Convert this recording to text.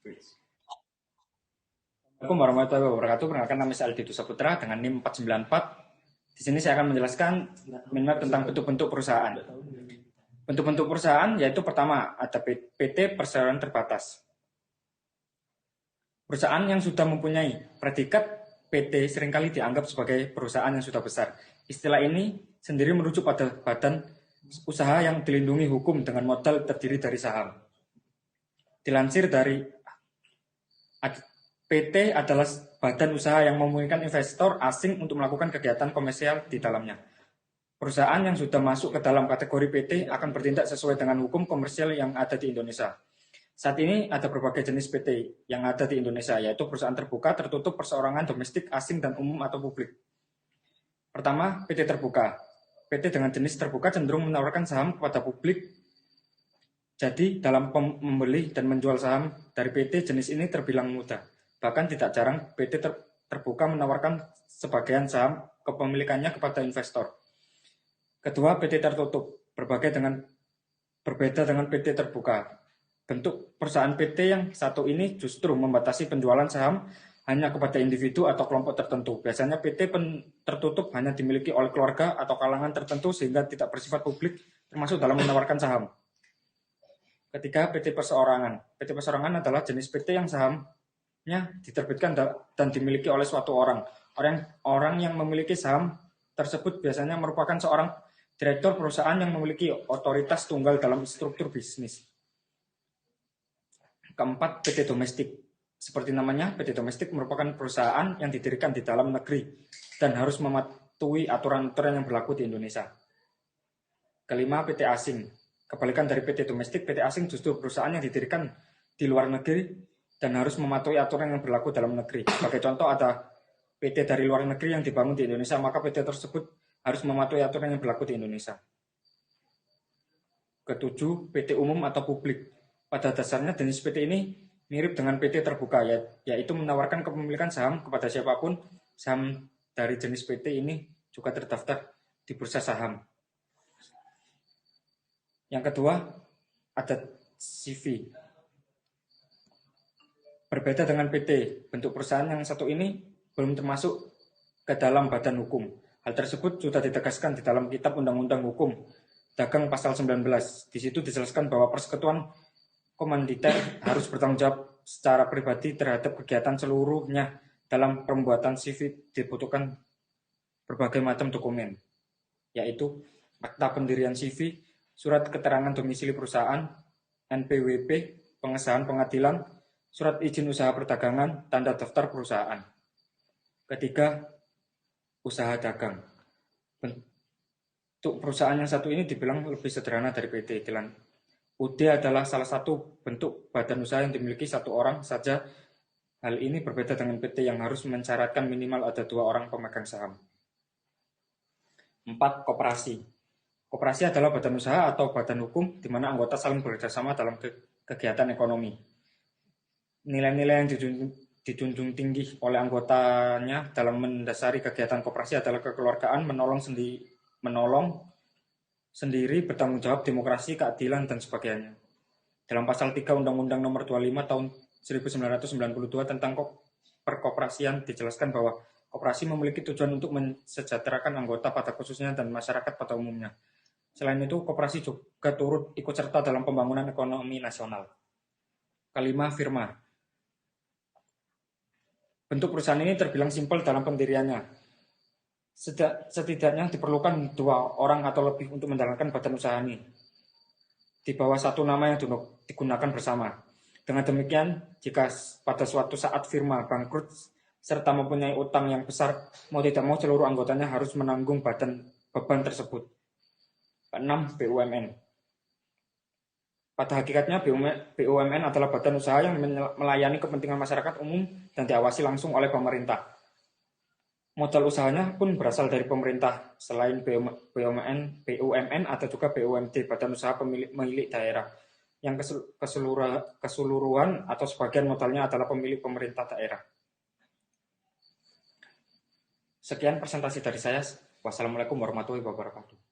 Assalamualaikum warahmatullahi wabarakatuh. Perkenalkan nama saya Aldi Dusa Putra dengan NIM 494. Di sini saya akan menjelaskan minimap tentang bentuk-bentuk perusahaan. Bentuk-bentuk perusahaan yaitu pertama ada PT perseroan terbatas. Perusahaan yang sudah mempunyai predikat PT seringkali dianggap sebagai perusahaan yang sudah besar. Istilah ini sendiri merujuk pada badan usaha yang dilindungi hukum dengan modal terdiri dari saham. Dilansir dari PT adalah badan usaha yang memungkinkan investor asing untuk melakukan kegiatan komersial di dalamnya. Perusahaan yang sudah masuk ke dalam kategori PT akan bertindak sesuai dengan hukum komersial yang ada di Indonesia. Saat ini ada berbagai jenis PT yang ada di Indonesia, yaitu perusahaan terbuka, tertutup, perseorangan, domestik, asing, dan umum atau publik. Pertama, PT terbuka. PT dengan jenis terbuka cenderung menawarkan saham kepada publik. Jadi, dalam membeli dan menjual saham dari PT jenis ini terbilang mudah. Bahkan tidak jarang PT terbuka menawarkan sebagian saham kepemilikannya kepada investor. Kedua, PT tertutup. Berbeda dengan PT terbuka. Bentuk perusahaan PT yang satu ini justru membatasi penjualan saham hanya kepada individu atau kelompok tertentu. Biasanya PT tertutup hanya dimiliki oleh keluarga atau kalangan tertentu sehingga tidak bersifat publik, termasuk dalam menawarkan saham. Ketiga, PT perseorangan. PT perseorangan adalah jenis PT yang sahamnya diterbitkan dan dimiliki oleh suatu orang. Orang yang memiliki saham tersebut biasanya merupakan seorang direktur perusahaan yang memiliki otoritas tunggal dalam struktur bisnis. Keempat, PT domestik. Seperti namanya, PT domestik merupakan perusahaan yang didirikan di dalam negeri dan harus mematuhi aturan-aturan yang berlaku di Indonesia. Kelima, PT asing. Kebalikan dari PT domestik, PT asing justru perusahaan yang didirikan di luar negeri dan harus mematuhi aturan yang berlaku dalam negeri. Sebagai contoh, ada PT dari luar negeri yang dibangun di Indonesia, maka PT tersebut harus mematuhi aturan yang berlaku di Indonesia. Ketujuh, PT umum atau publik. Pada dasarnya jenis PT ini mirip dengan PT terbuka, yaitu menawarkan kepemilikan saham kepada siapapun. Saham dari jenis PT ini juga terdaftar di bursa saham. Yang kedua, ada CV. Berbeda dengan PT, bentuk perusahaan yang satu ini belum termasuk ke dalam badan hukum. Hal tersebut sudah ditegaskan di dalam Kitab Undang-Undang Hukum Dagang Pasal 19. Di situ dijelaskan bahwa persekutuan komanditer harus bertanggung jawab secara pribadi terhadap kegiatan seluruhnya. Dalam pembuatan CV dibutuhkan berbagai macam dokumen, yaitu akta pendirian CV, surat keterangan domisili perusahaan, NPWP, pengesahan pengadilan, surat izin usaha perdagangan, tanda daftar perusahaan. Ketiga, usaha dagang. Bentuk perusahaan yang satu ini dibilang lebih sederhana dari PT. UD adalah salah satu bentuk badan usaha yang dimiliki satu orang saja. Hal ini berbeda dengan PT yang harus mensyaratkan minimal ada 2 orang pemegang saham. 4. Koperasi. Koperasi adalah badan usaha atau badan hukum di mana anggota saling bekerjasama dalam kegiatan ekonomi. Nilai-nilai yang dijunjung tinggi oleh anggotanya dalam mendasari kegiatan koperasi adalah kekeluargaan, menolong sendiri, bertanggung jawab, demokrasi, keadilan, dan sebagainya. Dalam pasal 3 Undang-Undang Nomor 25 tahun 1992 tentang perkoperasian dijelaskan bahwa koperasi memiliki tujuan untuk mensejahterakan anggota pada khususnya dan masyarakat pada umumnya. Selain itu, koperasi juga turut ikut serta dalam pembangunan ekonomi nasional. Kelima, firma. Bentuk perusahaan ini terbilang simpel dalam pendiriannya. Setidaknya diperlukan 2 orang atau lebih untuk menjalankan badan usaha ini di bawah satu nama yang digunakan bersama. Dengan demikian, jika pada suatu saat firma bangkrut serta mempunyai utang yang besar, mau tidak mau seluruh anggotanya harus menanggung beban tersebut. 6. BUMN. Pada hakikatnya BUMN adalah badan usaha yang melayani kepentingan masyarakat umum dan diawasi langsung oleh pemerintah. Modal usahanya pun berasal dari pemerintah. Selain BUMN ada juga BUMD, badan usaha milik daerah, yang keseluruhan atau sebagian modalnya adalah pemilik pemerintah daerah. Sekian presentasi dari saya. Wassalamualaikum warahmatullahi wabarakatuh.